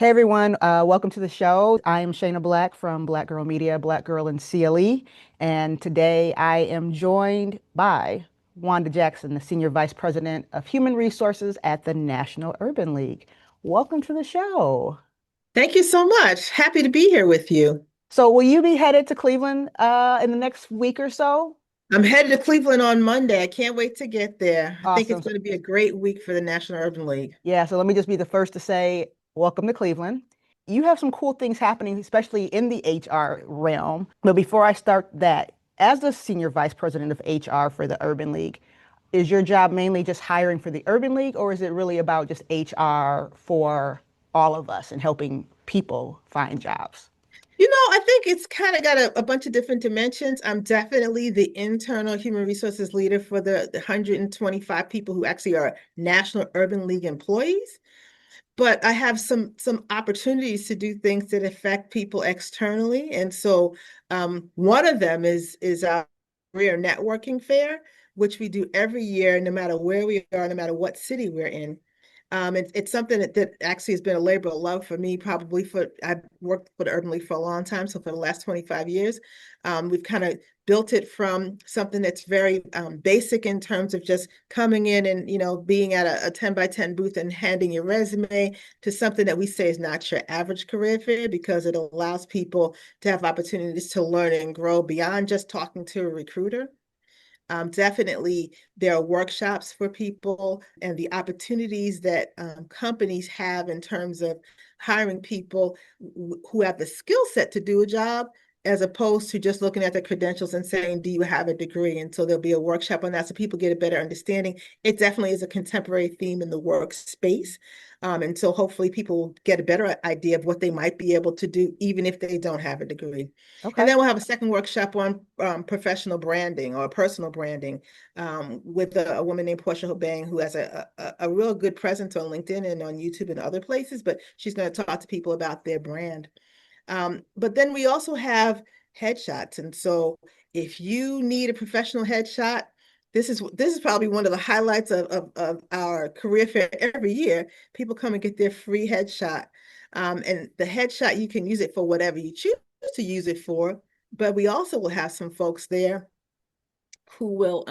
Hey everyone, welcome to the show. I am Shayna Black from Black Girl Media, Black Girl in CLE, and today I am joined by Wanda Jackson, the Senior Vice President of Human Resources at the National Urban League. Welcome to the show. Thank you so much. Happy to be here with you. So, will you be headed to Cleveland in the next week or so? I'm headed to Cleveland on Monday. I can't wait to get there. I think it's Awesome. going to be a great week for the National Urban League. Yeah, so let me just be the first to say welcome to Cleveland. You have some cool things happening, especially in the HR realm. But before I start that, as the Senior Vice President of HR for the Urban League, is your job mainly just hiring for the Urban League, or is it really about just HR for all of us and helping people find jobs? I think it's kind of got a bunch of different dimensions. I'm definitely the internal human resources leader for the 125 people who actually are National Urban League employees. But I have some opportunities to do things that affect people externally. And so one of them is our career networking fair, which we do every year, no matter where we are, no matter what city we're in. It's something that actually has been a labor of love for me, probably I've worked for the Urban League for a long time. So for the last 25 years, we've kind of built it from something that's very basic in terms of just coming in and, being at a 10 by 10 booth and handing your resume to something that we say is not your average career fair because it allows people to have opportunities to learn and grow beyond just talking to a recruiter. Definitely, there are workshops for people and the opportunities that companies have in terms of hiring people who have the skill set to do a job, as opposed to just looking at the credentials and saying, do you have a degree? And so there'll be a workshop on that so people get a better understanding. It definitely is a contemporary theme in the workspace. And so hopefully people will get a better idea of what they might be able to do, even if they don't have a degree. And Okay. then we'll have a second workshop on professional branding or personal branding with a woman named Portia Hobang, who has a real good presence on LinkedIn and on YouTube and other places, but she's going to talk to people about their brand. But then we also have headshots. And so if you need a professional headshot, this is probably one of the highlights of our career fair every year. People come and get their free headshot. And the headshot, you can use it for whatever you choose to use it for, but we also will have some folks there who will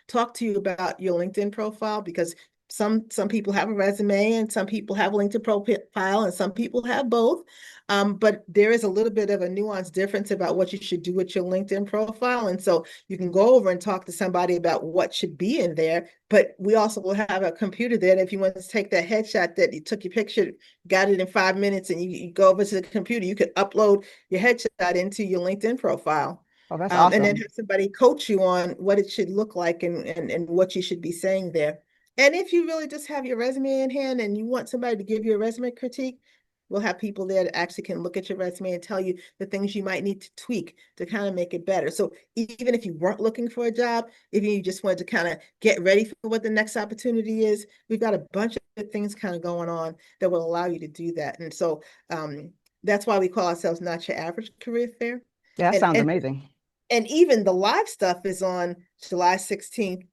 talk to you about your LinkedIn profile because some people have a resume and some people have a LinkedIn profile and some people have both. But there is a little bit of a nuanced difference about what you should do with your LinkedIn profile. And so you can go over and talk to somebody about what should be in there. But we also will have a computer there. And if you want to take that headshot that you took your picture, got it in 5 minutes, and you go over to the computer, you could upload your headshot into your LinkedIn profile. Oh, that's And then awesome. have somebody coach you on what it should look like and what you should be saying there. And if you really just have your resume in hand and you want somebody to give you a resume critique, we'll have people there that actually can look at your resume and tell you the things you might need to tweak to kind of make it better. So even if you weren't looking for a job, if you just wanted to kind of get ready for what the next opportunity is, we've got a bunch of things kind of going on that will allow you to do that. And so that's why we call ourselves not your average career fair. Yeah, that And sounds and amazing. and even the live stuff is on July 16th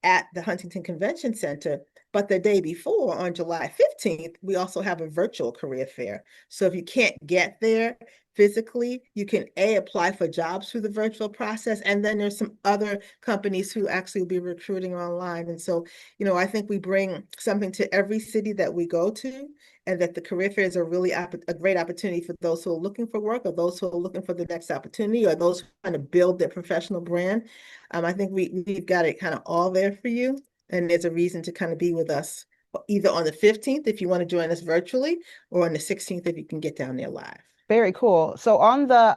at the Huntington Convention Center. But the day before, on July 15th, we also have a virtual career fair. So if you can't get there physically, you can apply for jobs through the virtual process. And then there's some other companies who actually will be recruiting online. And so, I think we bring something to every city that we go to, and that the career fairs are really a great opportunity for those who are looking for work or those who are looking for the next opportunity or those trying to build their professional brand. I think we've got it kind of all there for you. And there's a reason to kind of be with us either on the 15th if you want to join us virtually or on the 16th if you can get down there live. Very cool. So on the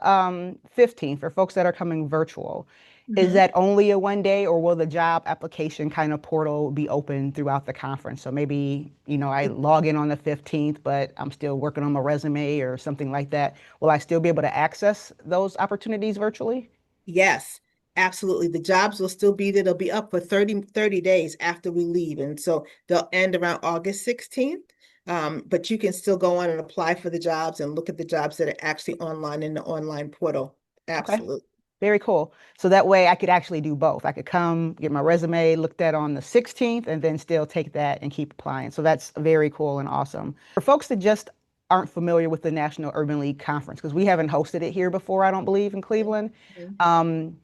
15th, for folks that are coming virtual, is Mhm. that only a one day or will the job application kind of portal be open throughout the conference? So maybe, I log in on the 15th, but I'm still working on my resume or something like that. Will I still be able to access those opportunities virtually? Yes, absolutely. The jobs will still be there. They'll be up for 30 days after we leave. And so they'll end around August 16th. But you can still go on and apply for the jobs and look at the jobs that are actually online in the online portal. Okay. Absolutely. Very cool. So that way I could actually do both. I could come get my resume looked at on the 16th and then still take that and keep applying. So that's very cool and awesome. For folks that just aren't familiar with the National Urban League Conference, because we haven't hosted it here before, I don't believe, in Cleveland. Mhm. Um,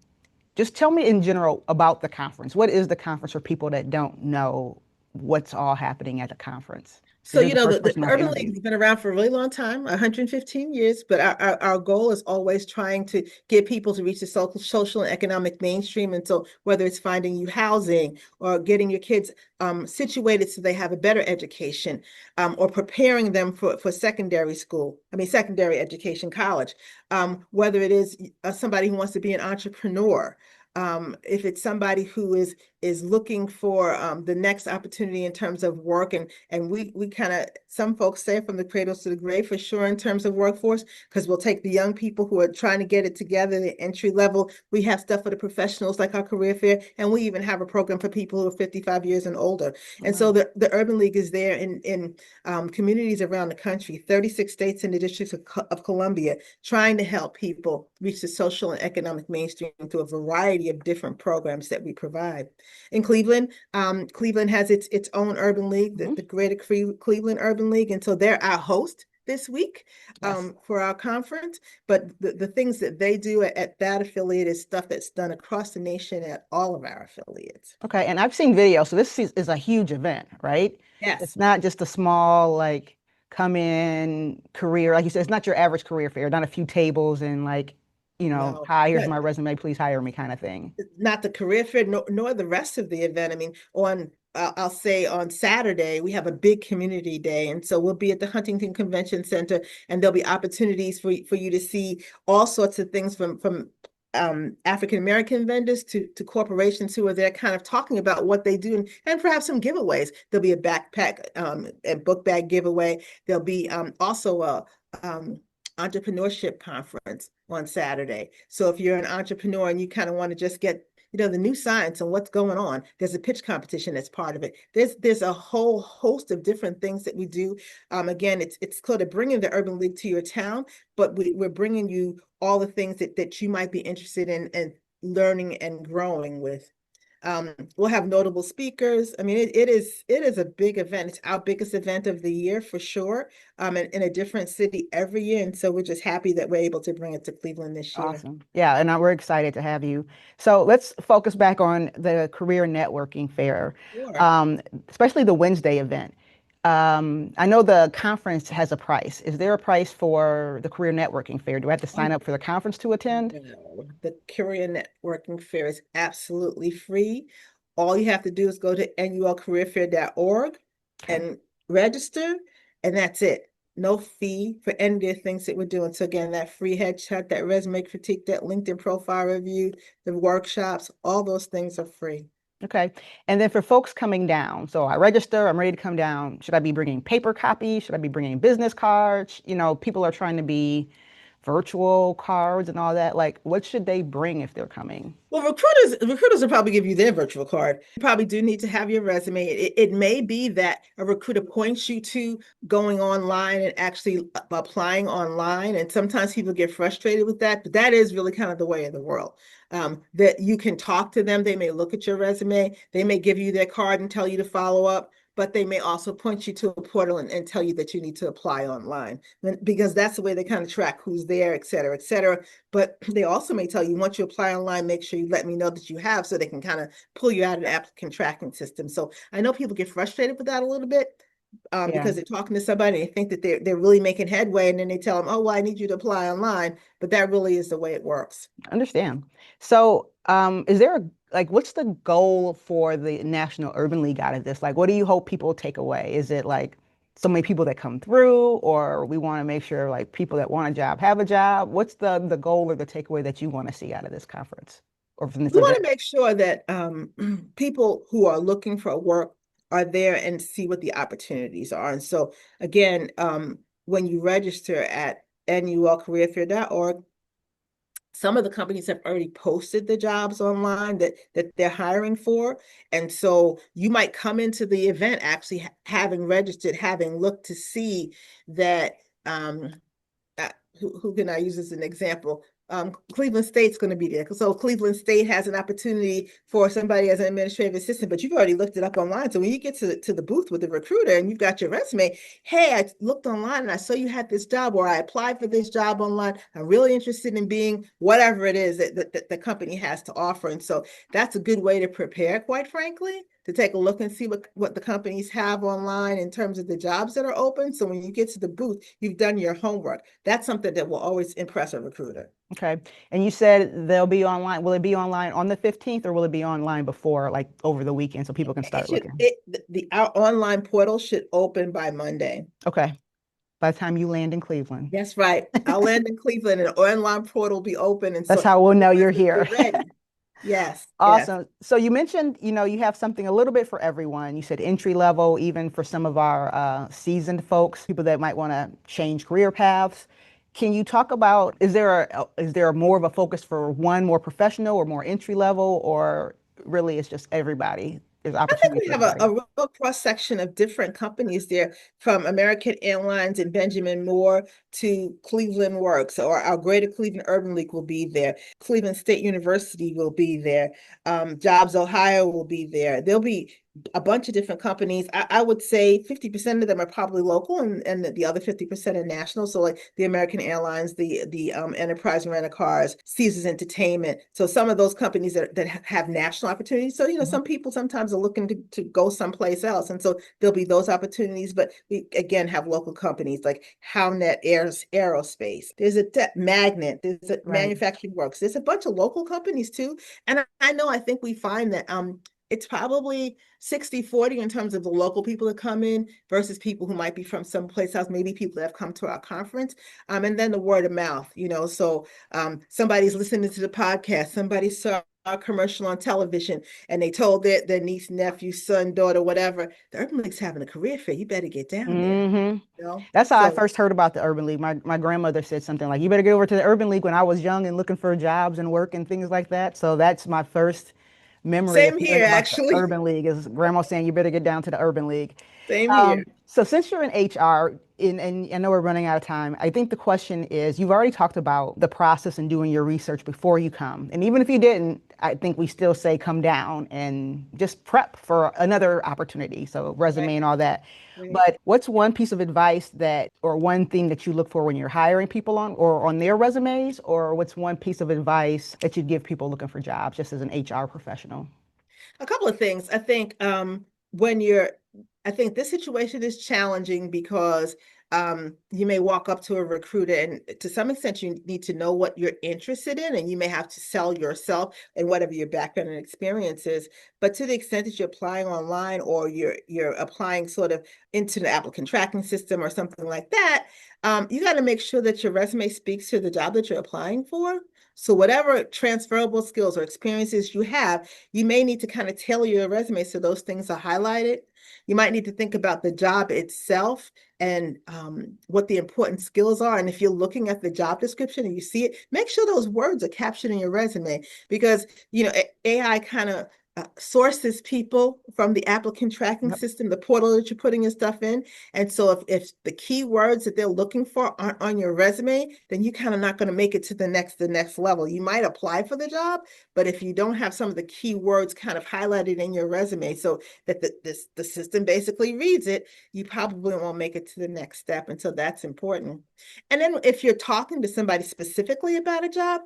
just tell me in general about the conference. What is the conference for people that don't know what's all happening at the conference? So, Because you're the first the person I have to Urban League interview. has been around for a really long time, 115 years, but our goal is always trying to get people to reach the social and economic mainstream. And so whether it's finding you housing or getting your kids situated so they have a better education, or preparing them for secondary school, secondary education, college, whether it is somebody who wants to be an entrepreneur, if it's somebody who is looking for the next opportunity in terms of work, and we kind of, some folks say from the cradles to the grave for sure in terms of workforce, because we'll take the young people who are trying to get it together, the entry level. We have stuff for the professionals like our career fair, and we even have a program for people who are 55 years and older. Oh, And so wow. the Urban League is there in communities around the country, 36 states and the District of Columbia, trying to help people reach the social and economic mainstream through a variety of different programs that we provide. In Cleveland, Cleveland has its own urban league, Mhm. the Greater Cleveland Urban League, and so they're our host this week Yes. for our conference. But the things that they do at that affiliate is stuff that's done across the nation at all of our affiliates. Okay, and I've seen videos, so this is a huge event, right? It's Yes. not just a small, like, come in career, like you said, it's not your average career fair, not a few tables and like, No, hi, here's but my resume, please hire me kind of thing. not the career fair, nor the rest of the event. On I'll say on Saturday, we have a big community day. And so we'll be at the Huntington Convention Center, and there'll be opportunities for you to see all sorts of things from African American vendors to corporations who are there kind of talking about what they do, and perhaps some giveaways. There'll be a backpack and book bag giveaway. There'll be also a entrepreneurship conference on Saturday. So if you're an entrepreneur and you kind of want to just get the new science and what's going on, there's a pitch competition that's part of it. There's a whole host of different things that we do. Again, it's called a bringing the Urban League to your town, but we're bringing you all the things that you might be interested in and learning and growing with. We'll have notable speakers. It is a big event. It's our biggest event of the year for sure. In a different city every year. And so we're just happy that we're able to bring it to Cleveland this year. Awesome. Yeah, and we're excited to have you. So let's focus back on the career networking fair, Sure. um, especially the Wednesday event. I know the conference has a price. Is there a price for the career networking fair? Do I have to sign Oh, up for the conference to attend? no. The Career Networking Fair is absolutely free. All you have to do is go to nulcareerfair.org Okay. and register, and that's it. No fee for any of the things that we're doing. So again, that free headshot, that resume critique, that LinkedIn profile review, the workshops, all those things are free. Okay. And then for folks coming down, so I register, I'm ready to come down. Should I be bringing paper copies? Should I be bringing business cards? People are trying to be virtual cards and all that. Like, what should they bring if they're coming? Well, recruiters will probably give you their virtual card. You probably do need to have your resume. It may be that a recruiter points you to going online and actually applying online. And sometimes people get frustrated with that, but that is really kind of the way of the world. That you can talk to them. They may look at your resume. They may give you their card and tell you to follow up, but they may also point you to a portal and tell you that you need to apply online, because that's the way they kind of track who's there, et cetera, et cetera. But they also may tell you, once you apply online, make sure you let me know that you have, so they can kind of pull you out of the applicant tracking system. So I know people get frustrated with that a little bit, Yeah. because they're talking to somebody and they think that they're really making headway, and then they tell them, oh, well, I need you to apply online. But that really is the way it works. Understand. So, is there what's the goal for the National Urban League out of this? Like, what do you hope people take away? Is it like so many people that come through, or we want to make sure like people that want a job have a job? What's the goal or the takeaway that you want to see out of this conference or from this We want event? to make sure that people who are looking for work are there and see what the opportunities are. And so, again, when you register at nulcareerfair.org, some of the companies have already posted the jobs online that they're hiring for. And so you might come into the event actually having registered, having looked to see that, who can I use as an example? Cleveland State's going to be there. So Cleveland State has an opportunity for somebody as an administrative assistant, but you've already looked it up online. So when you get to the booth with the recruiter and you've got your resume, hey, I looked online and I saw you had this job, or I applied for this job online. I'm really interested in being whatever it is that the company has to offer. And so that's a good way to prepare, quite frankly, to take a look and see what the companies have online in terms of the jobs that are open. So when you get to the booth, you've done your homework. That's something that will always impress a recruiter. Okay. And you said they'll be online. Will it be online on the 15th or will it be online before, like over the weekend so people can It start should looking? our online portal should open by Monday. Okay. By the time you land in Cleveland. That's right. I'll land in Cleveland and the online portal will be open. And That's so how we'll know you're everybody will here. be ready. Yes, yes. Awesome. So you mentioned, you have something a little bit for everyone. You said entry level, even for some of our seasoned folks, people that might want to change career paths. Can you talk about, is there more of a focus for one more professional or more entry level, or really it's just everybody? There's I think opportunity we for have everybody. a real cross section of different companies there, from American Airlines and Benjamin Moore to Cleveland Works, or our Greater Cleveland Urban League will be there. Cleveland State University will be there. Jobs Ohio will be there. There'll be a bunch of different companies. I would say 50% of them are probably local, and the other 50% are national. So like the American Airlines, the Enterprise Rent a Cars, Caesars Entertainment. So some of those companies that have national opportunities. So, Mhm. some people sometimes are looking to go someplace else. And so there'll be those opportunities. But we again have local companies like HowNet Aerospace. There's a Magnet, there's a Right. Manufacturing Works. There's a bunch of local companies too. And I think we find that it's probably 60-40 in terms of the local people that come in versus people who might be from someplace else, maybe people that have come to our conference. And then the word of mouth, so somebody's listening to the podcast, somebody saw a commercial on television and they told their niece, nephew, son, daughter, whatever, the Urban League's having a career fair. You better get down there, Hmm. you know? That's how I So first heard about the Urban League. My grandmother said something like, "You better get over to the Urban League," when I was young and looking for jobs and work and things like that. So that's my first memory of same hearing here, about the actually. Urban League is grandma saying, "You better get down to the Urban League." Same here. So since you're in HR, and I know we're running out of time, I think the question is, you've already talked about the process and doing your research before you come. And even if you didn't, I think we still say come down and just prep for another opportunity. So Right, resume and all that. right. But what's one piece of advice or one thing that you look for when you're hiring people on their resumes, or what's one piece of advice that you'd give people looking for jobs just as an HR professional? A couple of things. When you're, I think this situation is challenging because you may walk up to a recruiter, and to some extent, you need to know what you're interested in, and you may have to sell yourself and whatever your background and experience is. But to the extent that you're applying online, or you're applying sort of into the applicant tracking system or something like that, you got to make sure that your resume speaks to the job that you're applying for. So whatever transferable skills or experiences you have, you may need to kind of tailor your resume so those things are highlighted. You might need to think about the job itself and what the important skills are. And if you're looking at the job description and you see it, make sure those words are captured in your resume, because AI kind of sources people from the applicant tracking Yep. system, the portal that you're putting your stuff in. And so if the keywords that they're looking for aren't on your resume, then you're kind of not going to make it to the next level. You might apply for the job, but if you don't have some of the keywords kind of highlighted in your resume so that the system basically reads it, you probably won't make it to the next step. And so that's important. And then if you're talking to somebody specifically about a job,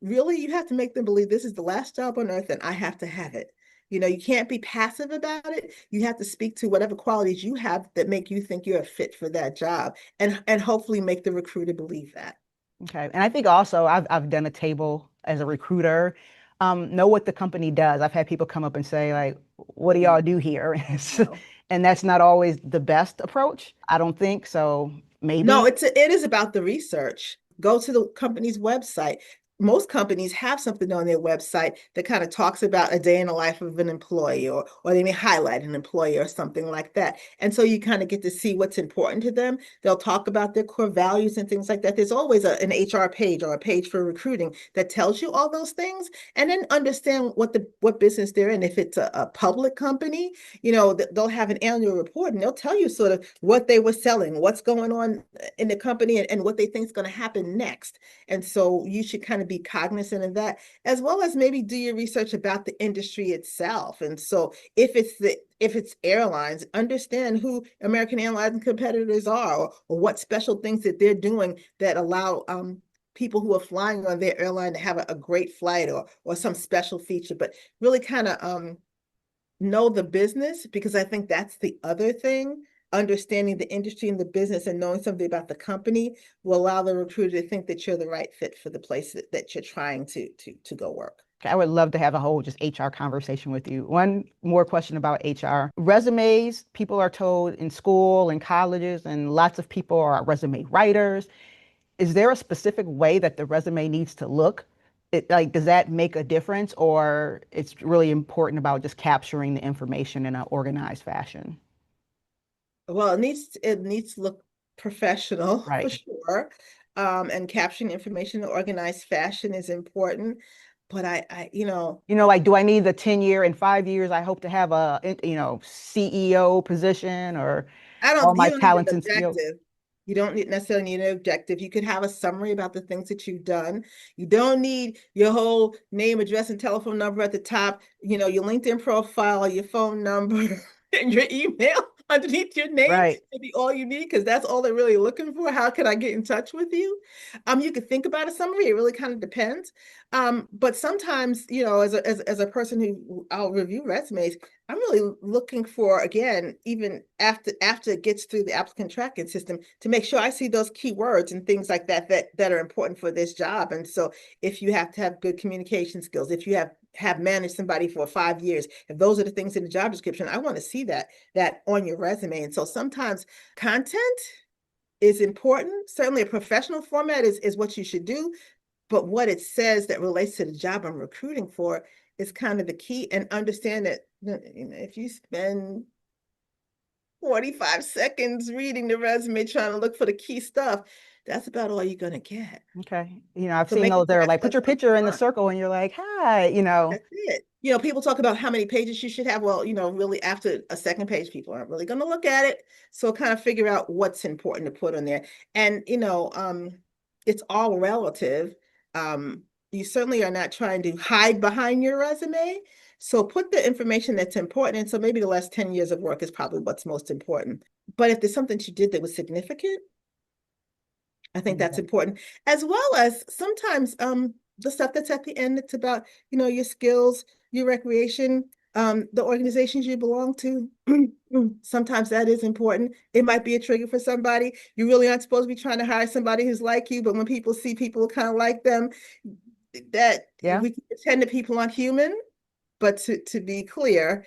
really you have to make them believe this is the last job on earth and I have to have it. You can't be passive about it. You have to speak to whatever qualities you have that make you think you're a fit for that job, and hopefully make the recruiter believe that. Okay. And I think also I've done a table as a recruiter, know what the company does. I've had people come up and say, like, what do y'all do here? No. And that's not always the best approach. I don't think so. No, Maybe. it is about the research. Go to the company's website. most companies have something on their website that kind of talks about a day in the life of an employee, or they may highlight an employee or something like that. And so you kind of get to see what's important to them. They'll talk about their core values and things like that. There's always an HR page or a page for recruiting that tells you all those things, and then understand what business they're in. If it's a public company, they'll have an annual report and they'll tell you sort of what they were selling, what's going on in the company, and what they think is going to happen next. And so you should kind of be cognizant of that, as well as maybe do your research about the industry itself. And so if it's airlines, understand who American Airlines competitors are, or what special things that they're doing that allow people who are flying on their airline to have a great flight, or some special feature. But really kind of know the business, because I think that's the other thing. Understanding the industry and the business and knowing something about the company will allow the recruiter to think that you're the right fit for the place that you're trying to go work. I would love to have a whole just HR conversation with you. One more question about HR. Resumes, people are told in school and colleges, and lots of people are resume writers. Is there a specific way that the resume needs to look? Like, does that make a difference, or it's really important about just capturing the information in an organized fashion? Well, it needs to look professional for Right. sure. And capturing information in an organized fashion is important. But Like, do I need the 10-year and 5 years? I hope to have a, CEO position or all You my don't need an talents and skills. objective. You don't necessarily need an objective. You could have a summary about the things that you've done. You don't need your whole name, address, and telephone number at the top, your LinkedIn profile, your phone number, and your email underneath your name Right. to be all you need, because that's all they're really looking for. How can I get in touch with you? You could think about a summary. It really kind of depends. But sometimes, as a person who I'll review resumes, I'm really looking for, again, even after it gets through the applicant tracking system, to make sure I see those keywords and things like that are important for this job. And so if you have to have good communication skills, if you have managed somebody for 5 years, if those are the things in the job description, I want to see that on your resume. And so sometimes content is important. Certainly a professional format is what you should do, but what it says that relates to the job I'm recruiting for is kind of the key. And understand that, if you spend 45 seconds reading the resume trying to look for the key stuff, that's about all you're going to get. Okay. I've So seen make those it there, fast, like put your let's picture in the fun. circle and you're like, hi. That's it. People talk about how many pages you should have. Well, really after a second page, people aren't really going to look at it. So kind of figure out what's important to put on there. And, it's all relative. You certainly are not trying to hide behind your resume. So put the information that's important. And so maybe the last 10 years of work is probably what's most important. But if there's something you did that was significant, I think that's Okay. important, as well as sometimes the stuff that's at the end. It's about, your skills, your recreation, the organizations you belong to. Sometimes that is important. It might be a trigger for somebody. You really aren't supposed to be trying to hire somebody who's like you, but when people see people kind of like them, that Yeah, we can pretend that people aren't human, but to be clear,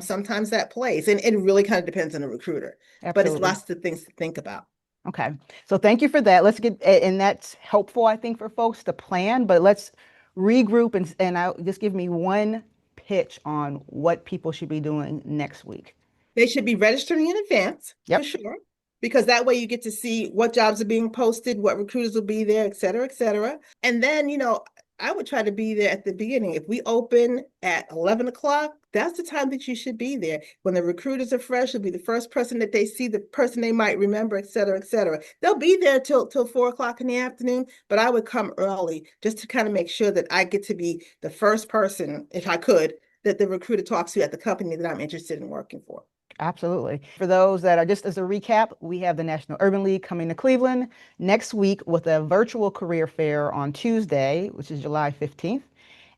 sometimes that plays, and it really kind of depends on the recruiter. But it's absolutely. lots of things to think about. Okay. So thank you for that. Let's get, and that's helpful, I think, for folks to plan, but let's regroup and I'll just give me one pitch on what people should be doing next week. They should be registering in advance for Yep. sure, because that way you get to see what jobs are being posted, what recruiters will be there, et cetera, et cetera. And then, I would try to be there at the beginning. If we open at 11 o'clock, that's the time that you should be there. When the recruiters are fresh, you'll be the first person that they see, the person they might remember, et cetera, et cetera. They'll be there till 4 o'clock in the afternoon, but I would come early just to kind of make sure that I get to be the first person, if I could, that the recruiter talks to at the company that I'm interested in working for. Absolutely. For those that are just as a recap, we have the National Urban League coming to Cleveland next week with a virtual career fair on Tuesday, which is July 15th,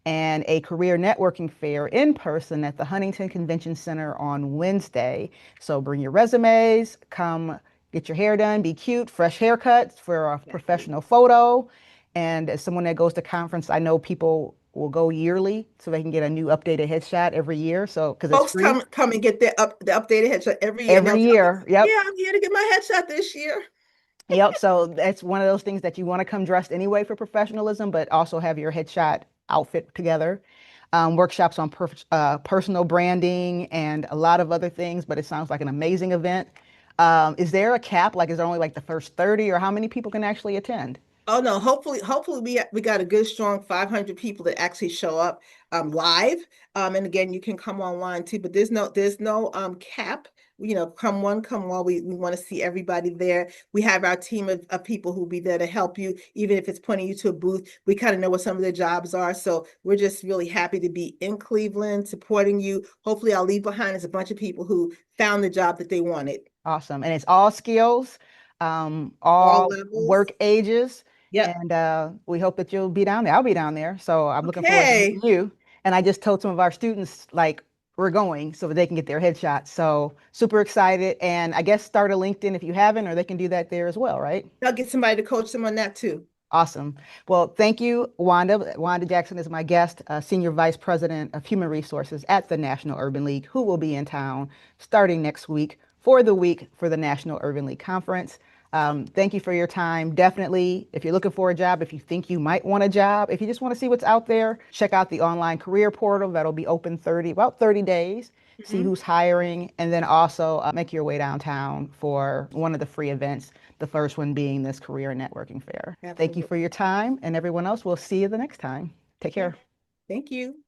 and a career networking fair in person at the Huntington Convention Center on Wednesday. So bring your resumes, come get your hair done, be cute, fresh haircuts for a Exactly. professional photo. And as someone that goes to conference, I know people will go yearly so they can get a new updated headshot every year. So, because it's Folks free come and get the updated headshot every year, and every they'll tell me, year. Yep. "Yeah, I'm here to get my headshot this year." Yep. So that's one of those things that you want to come dressed anyway for professionalism, but also have your headshot outfit together. Workshops on personal branding and a lot of other things, but it sounds like an amazing event. Is there a cap? Like, is there only like the first 30 or how many people can actually attend? Oh no, hopefully we got a good strong 500 people that actually show up live. And again, you can come online too, but there's no cap. You know, come one, come all. We want to see everybody there. We have our team of people who'll be there to help you, even if it's pointing you to a booth. We kind of know what some of their jobs are. So we're just really happy to be in Cleveland supporting you. Hopefully I'll leave behind is a bunch of people who found the job that they wanted. Awesome. And it's all skills, All all levels. work ages. Yep. And we hope that you'll be down there. I'll be down there. So I'm looking forward to meeting Okay. you. And I just told some of our students, like, we're going so that they can get their headshots. So super excited. And I guess start a LinkedIn if you haven't, or they can do that there as well, right? I'll get somebody to coach them on that too. Awesome. Well, thank you, Wanda. Wanda Jackson is my guest, Senior Vice President of Human Resources at the National Urban League, who will be in town starting next week for the week for the National Urban League Conference. Thank you for your time. Definitely, if you're looking for a job, if you think you might want a job, if you just want to see what's out there, check out the online career portal that'll be open about 30 days. See Mhm. who's hiring, and then also make your way downtown for one of the free events, the first one being this career and networking fair. Thank you for Absolutely. your time, and everyone else, we'll see you the next time. Take Okay. care. Thank you.